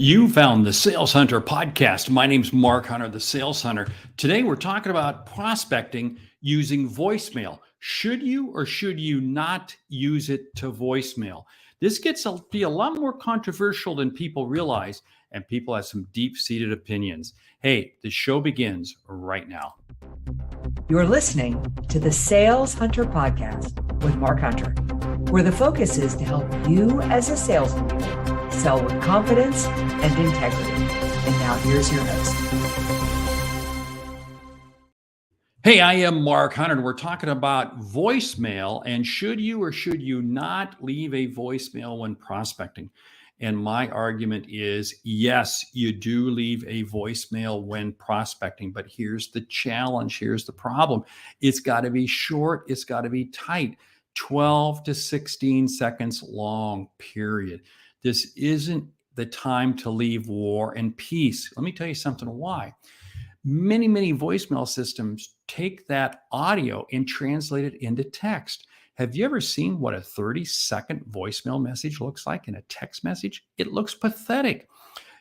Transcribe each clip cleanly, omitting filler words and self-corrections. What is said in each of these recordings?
You found the Sales Hunter podcast. My name's Mark Hunter, the Sales Hunter. Today we're talking about prospecting using voicemail. Should you or should you not use it to voicemail? This gets to be a lot more controversial than people realize, and people have some deep-seated opinions. Hey, the show begins right now. You're listening to the Sales Hunter podcast with Mark Hunter, where the focus is to help you as a sales leader sell with confidence and integrity. And now here's your host. Hey, I am Mark Hunter, and we're talking about voicemail and should you or should you not leave a voicemail when prospecting? And my argument is yes, you do leave a voicemail when prospecting, but here's the challenge, here's the problem. It's got to be short, it's got to be tight, 12 to 16 seconds long, period. This isn't the time to leave war and peace. Let me tell you something why. Many voicemail systems take that audio and translate it into text. Have you ever seen what a 30-second voicemail message looks like in a text message? It looks pathetic.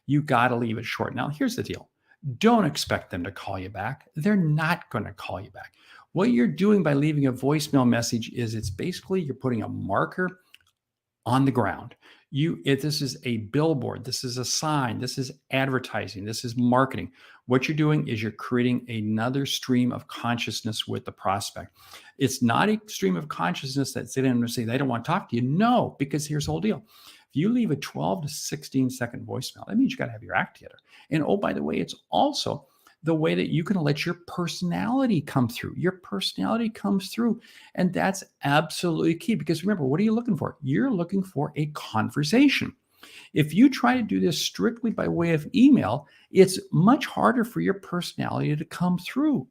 You got to leave it short. Now, here's the deal. Don't expect them to call you back. They're not going to call you back. What you're doing by leaving a voicemail message is it's basically you're putting a marker on the ground. This is a billboard, this is a sign, this is advertising, this is marketing. What you're doing is you're creating another stream of consciousness with the prospect. It's not a stream of consciousness that sit in and say they don't want to talk to you. No, because here's the whole deal. If you leave a 12 to 16 second voicemail, that means you got to have your act together. And oh, by the way, it's also the way that you can let your personality come through. Your personality comes through. And that's absolutely key because remember, what are you looking for? You're looking for a conversation. If you try to do this strictly by way of email, it's much harder for your personality to come through.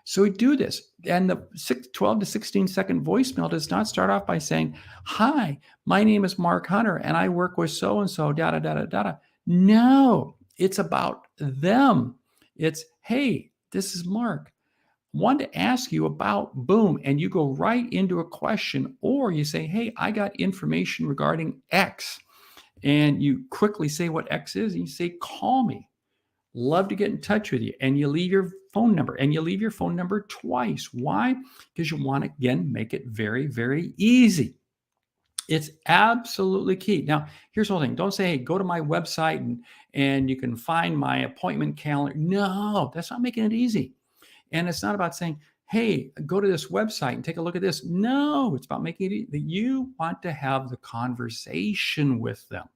So we do this. And the 12 to 16 second voicemail does not start off by saying, hi, my name is Mark Hunter and I work with so-and-so, da-da-da-da-da. No, it's about them. It's, hey, this is Mark. Want to ask you about boom, and you go right into a question, or you say, hey, I got information regarding X, and you quickly say what X is, and you say, call me. Love to get in touch with you, and you leave your phone number, and you leave your phone number twice. Why? Because you want to, again, make it very easy. It's absolutely key. Now, here's the whole thing. Don't say, hey, go to my website and you can find my appointment calendar. No, that's not making it easy. And it's not about saying, hey, go to this website and take a look at this. No, it's about making it easy. You want to have the conversation with them.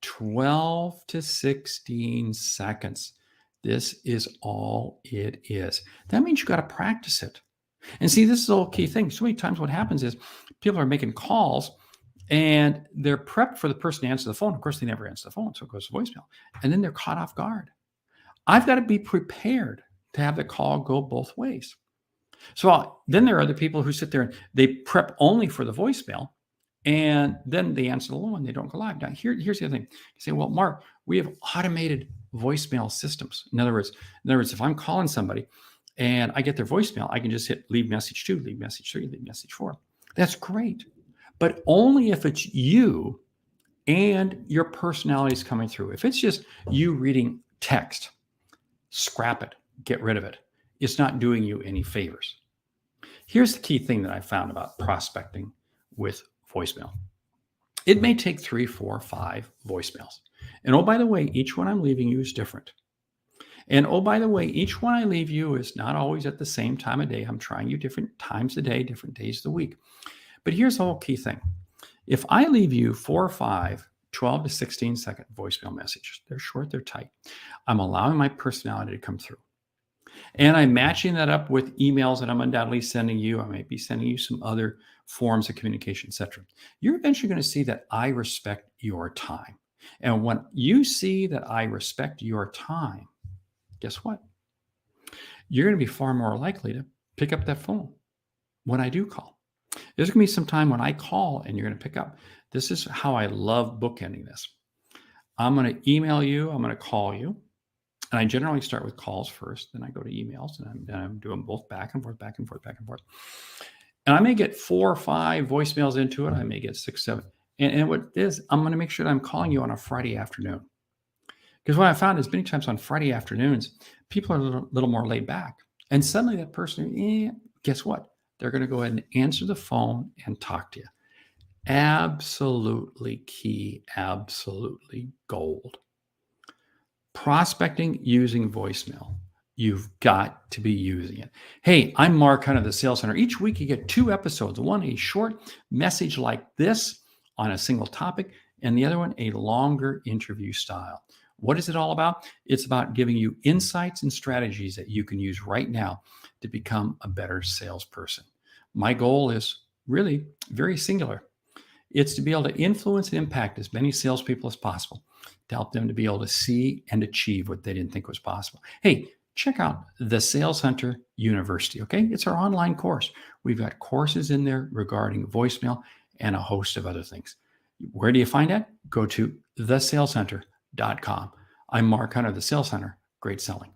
12 to 16 seconds. This is all it is. That means you got to practice it. And see, this is the whole key thing. So many times what happens is people are making calls and they're prepped for the person to answer the phone. Of course, they never answer the phone, so it goes to voicemail. And then they're caught off guard. I've got to be prepared to have the call go both ways. So then there are other people who sit there and they prep only for the voicemail and then they answer the phone and they don't go live. Now, here's the other thing. You say, well, Mark, we have automated voicemail systems. In other words, if I'm calling somebody, and I get their voicemail, I can just hit leave message 2, leave message 3, leave message 4. That's great. But only if it's you and your personality is coming through. If it's just you reading text, scrap it, get rid of it. It's not doing you any favors. Here's the key thing that I found about prospecting with voicemail. It may take 3, 4, 5 voicemails. And oh, by the way, each one I'm leaving you is different. And oh, by the way, each one I leave you is not always at the same time of day. I'm trying you different times a day, different days of the week. But here's the whole key thing. If I leave you 4 or 5, 12 to 16 second voicemail messages, they're short, they're tight. I'm allowing my personality to come through. And I'm matching that up with emails that I'm undoubtedly sending you. I may be sending you some other forms of communication, etc. You're eventually going to see that I respect your time. And when you see that I respect your time, guess what? You're going to be far more likely to pick up that phone when I do call. There's going to be some time when I call and you're going to pick up. This is how I love bookending this. I'm going to email you. I'm going to call you. And I generally start with calls first. Then I go to emails and I'm doing both back and forth. And I may get 4 or 5 voicemails into it. I may get 6, 7. And what it is, I'm going to make sure that I'm calling you on a Friday afternoon. Because what I found is many times on Friday afternoons, people are a little more laid back. And suddenly that person, guess what? They're going to go ahead and answer the phone and talk to you. Absolutely key, absolutely gold. Prospecting using voicemail. You've got to be using it. Hey, I'm Mark Hunter, the Sales Hunter. Each week you get 2 episodes, one a short message like this on a single topic, and the other one a longer interview style. What is it all about? It's about giving you insights and strategies that you can use right now to become a better salesperson. My goal is really very singular. It's to be able to influence and impact as many salespeople as possible to help them to be able to see and achieve what they didn't think was possible. Hey, check out the Sales Hunter University, okay? It's our online course. We've got courses in there regarding voicemail and a host of other things. Where do you find that? Go to thesaleshunter.com. I'm Mark Hunter, the Sales Hunter. Great selling.